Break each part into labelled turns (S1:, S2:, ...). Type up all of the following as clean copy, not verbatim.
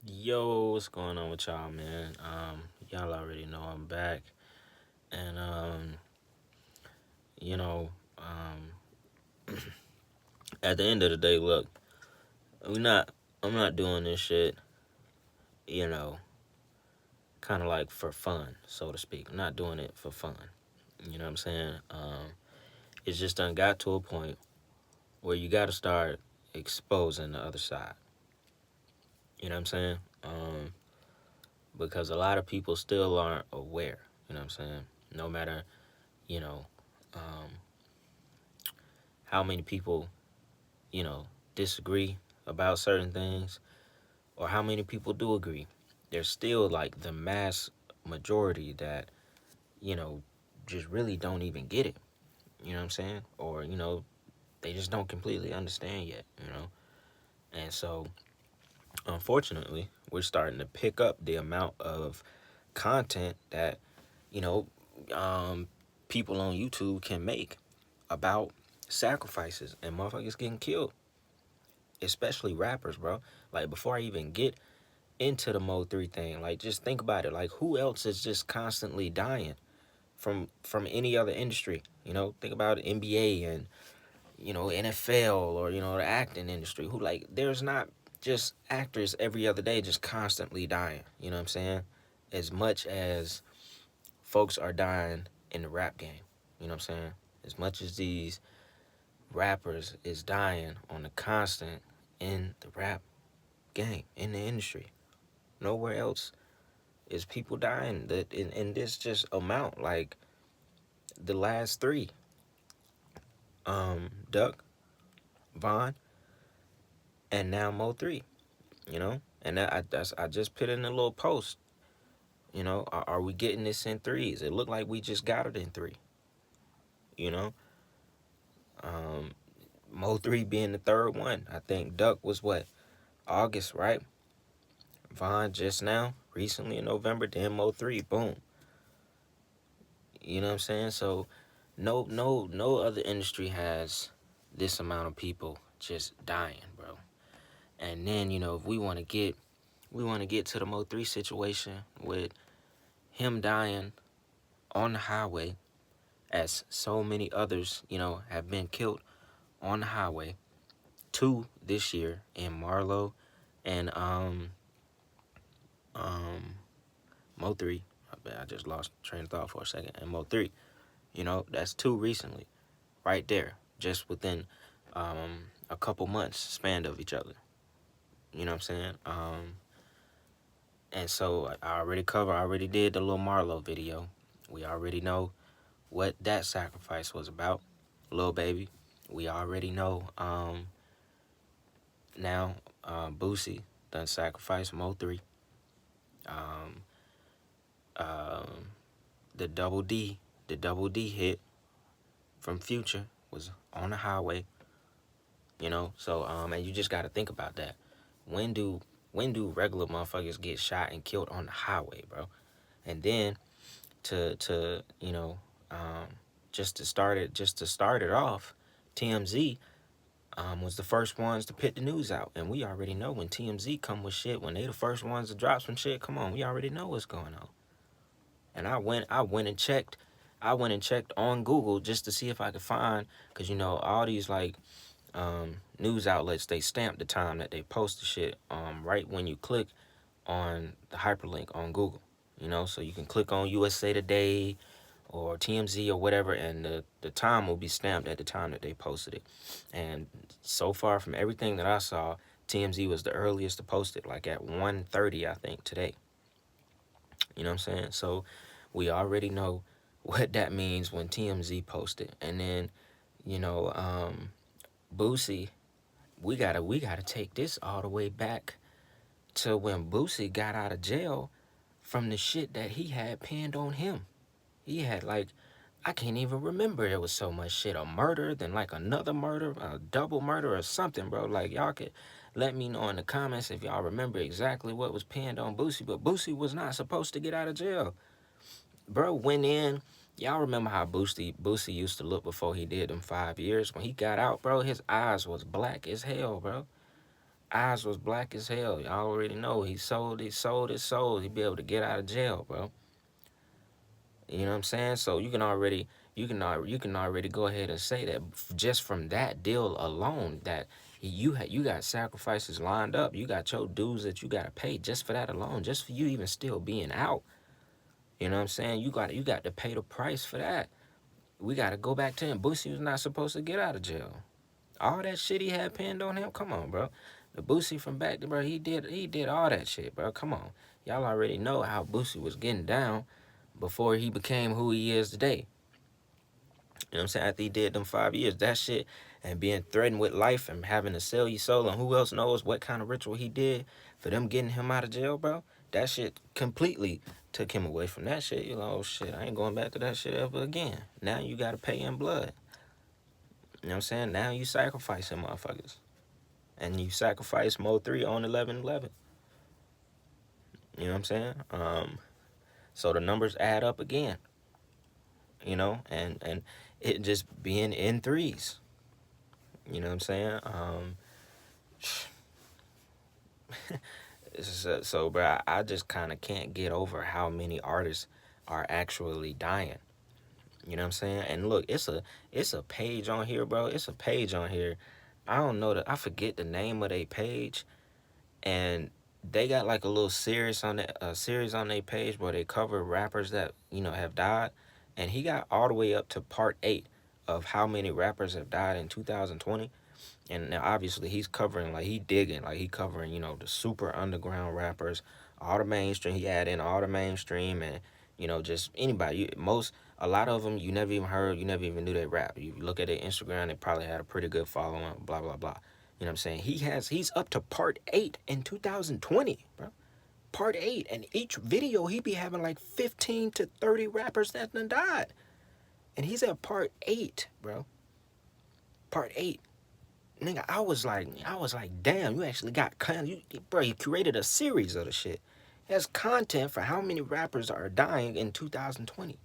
S1: Yo, what's going on with y'all, man? Y'all already know I'm back, and you know, at the end of the day, look, we not, I'm not doing this shit, you know, kind of like for fun, so to speak. I'm not doing it for fun. You know what I'm saying? It's just done got to a point where you got to start exposing the other side. You know what I'm saying? Because a lot of people still aren't aware. You know what I'm saying? No matter, you know, um, how many people disagree about certain things or how many people do agree. There's still like the mass majority that, you know, just really don't even get it. You know what I'm saying? Or, they just don't completely understand yet. And so, unfortunately, we're starting to pick up the amount of content that, you know, um, people on YouTube can make about sacrifices and motherfuckers getting killed, especially rappers, bro. Like, before I even get into the Mo3 thing, like, just think about it. Like, who else is just constantly dying from any other industry? Think about NBA and NFL, or the acting industry. Who, like, there's not just actors every other day just constantly dying. You know what I'm saying? As much as folks are dying in the rap game. You know what I'm saying? As much as these rappers is dying on the constant in the rap game, in the industry. Nowhere else is people dying that in this just amount. Like the last three, Duck, Vaughn, and now Mo3. And I just put in a little post. Are we getting this in threes? It looked like we just got it in three. You know, um, Mo3 being the third one. I think Duck was what, August, right? Vaughn just now, recently in November. Then Mo3, boom. You know what I'm saying? So no other industry has this amount of people just dying, bro. And then, if we want to get to the Mo3 situation with him dying on the highway, as so many others, have been killed on the highway. Two this year in Marlow and um Mo3. I just lost train of thought for a second. And Mo3. That's two recently, right there, just within a couple months span of each other. You know what I'm saying? And so I already did the little Marlowe video. We already know what that sacrifice was about. Lil Baby. We already know now Boosie done sacrifice Mo3. Um, um, the double D hit from Future was on the highway. So and you just gotta think about that. When do regular motherfuckers get shot and killed on the highway, bro? And then to um, just to start it off, TMZ was the first ones to put the news out, and we already know when TMZ come with shit, when they the first ones to drop some shit. Come on, we already know what's going on. And I went and checked on Google just to see if I could find, because all these like news outlets, they stamp the time that they post the shit right when you click on the hyperlink on Google. So you can click on USA Today or TMZ or whatever, and the time will be stamped at the time that they posted it. And so far, from everything that I saw, TMZ was the earliest to post it, like at 1:30, I think, today. You know what I'm saying? So we already know what that means when TMZ posted. And then, you know, um, Boosie, we gotta take this all the way back to when Boosie got out of jail from the shit that he had pinned on him. He had like, I can't even remember. There was so much shit. A murder, then like another murder, a double murder or something, bro. Like, y'all could let me know in the comments if y'all remember exactly what was pinned on Boosie. But Boosie was not supposed to get out of jail. Bro went in. Y'all remember how Boosie used to look before he did them 5 years? When he got out, bro, his eyes was black as hell, bro. Eyes was black as hell. Y'all already know he sold his soul. He'd be able to get out of jail, bro. You know what I'm saying? So you can already go ahead and say that just from that deal alone, that you got sacrifices lined up. You got your dues that you gotta pay just for that alone, just for you even still being out. You know what I'm saying? You got to pay the price for that. We got to go back to him. Boosie was not supposed to get out of jail. All that shit he had pinned on him. Come on, bro. The Boosie from back, bro. He did all that shit, bro. Come on, y'all already know how Boosie was getting down before he became who he is today. You know what I'm saying? After he did them 5 years, that shit, and being threatened with life and having to sell your soul, and who else knows what kind of ritual he did for them getting him out of jail, bro. That shit completely took him away from that shit. You know, oh shit, I ain't going back to that shit ever again. Now you gotta pay in blood. You know what I'm saying? Now you sacrificing motherfuckers. And you sacrifice Mo3 on 11/11. You know what I'm saying? So the numbers add up again. You know, and it just being in threes. You know what I'm saying? So, bro, I just kind of can't get over how many artists are actually dying. You know what I'm saying? And look, it's a page on here, bro. It's a page on here. I don't know I forget the name of their page, and they got like a little series on their page where they cover rappers that have died, and he got all the way up to part 8 of how many rappers have died in 2020. And now obviously he's covering, like, he digging, like he covering, the super underground rappers, all the mainstream. He add in all the mainstream, and just anybody. A lot of them you never even heard, you never even knew they rap. You look at their Instagram, they probably had a pretty good following, blah blah blah. You know what I'm saying? He's up to part 8 in 2020, bro. Part 8, and each video he be having like 15 to 30 rappers that done died, and he's at part 8, bro. Part 8. Nigga, I was like, damn, you actually got content. Bro, you created a series of the shit. It has content for how many rappers are dying in 2020.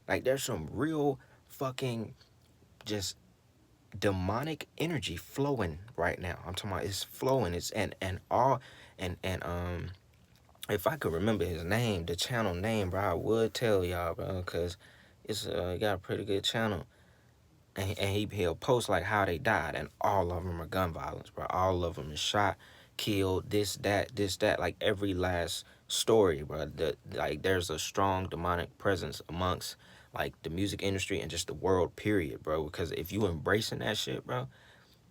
S1: Like, there's some real fucking just demonic energy flowing right now. I'm talking about it's flowing. It's and all and if I could remember his name, the channel name, bro, I would tell y'all, bro, because it's he got a pretty good channel. And he'll post like how they died, and all of them are gun violence, bro. All of them is shot, killed, this, that, like every last story, bro. Like there's a strong demonic presence amongst like the music industry and just the world, period, bro. Because if you embracing that shit, bro,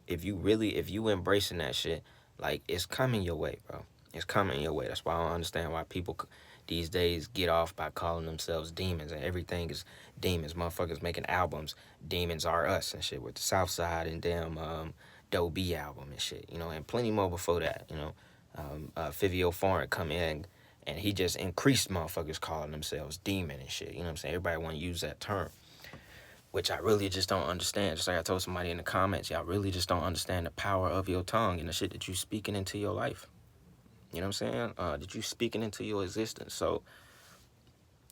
S1: if you embracing that shit, like it's coming your way, bro. It's coming your way. That's why I don't understand why people these days get off by calling themselves demons, and everything is demons. Motherfuckers making albums, Demons Are Us and shit, with the Southside and damn Doe B album and shit, and plenty more before that, Fivio Foreign come in and he just increased motherfuckers calling themselves demon and shit. You know what I'm saying? Everybody want to use that term, which I really just don't understand. Just like I told somebody in the comments, y'all really just don't understand the power of your tongue and the shit that you speaking into your life. You know what I'm saying? That you speaking into your existence. So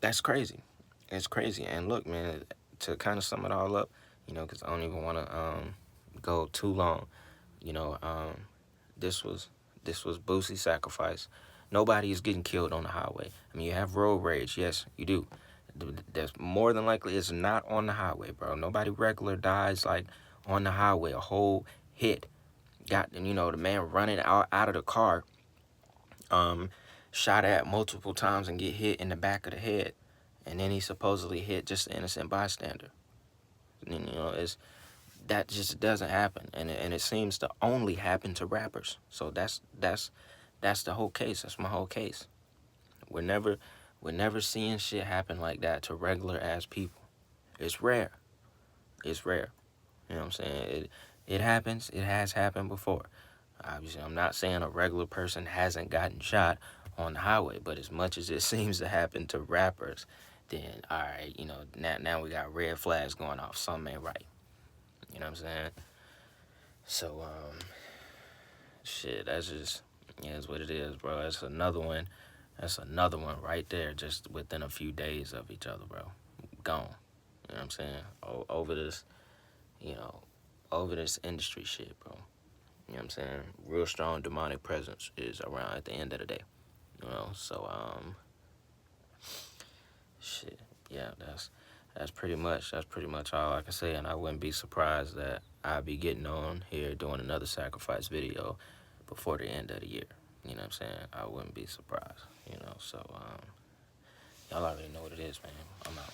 S1: that's crazy. It's crazy. And look, man, to kind of sum it all up, because I don't even want to go too long. This was Boosie Sacrifice. Nobody is getting killed on the highway. I mean, you have road rage. Yes, you do. That's more than likely it's not on the highway, bro. Nobody regular dies like on the highway. A whole hit got, the man running out of the car, shot at multiple times and get hit in the back of the head, and then he supposedly hit just an innocent bystander. And, that just doesn't happen, and it seems to only happen to rappers. So that's the whole case. That's my whole case. We're never seeing shit happen like that to regular ass people. It's rare. It's rare. You know what I'm saying? It happens. It has happened before. Obviously, I'm not saying a regular person hasn't gotten shot on the highway, but as much as it seems to happen to rappers, then all right, now we got red flags going off. Something ain't right. You know what I'm saying? So shit, that's just is what it is, bro. That's another one. That's another one right there, just within a few days of each other, bro. Gone. You know what I'm saying? Over this, over this industry shit, bro. You know what I'm saying? Real strong demonic presence is around at the end of the day. You know, so shit. Yeah, that's pretty much all I can say, and I wouldn't be surprised that I'll be getting on here doing another sacrifice video before the end of the year. You know what I'm saying? I wouldn't be surprised. You know, so y'all already know what it is, man. I'm out.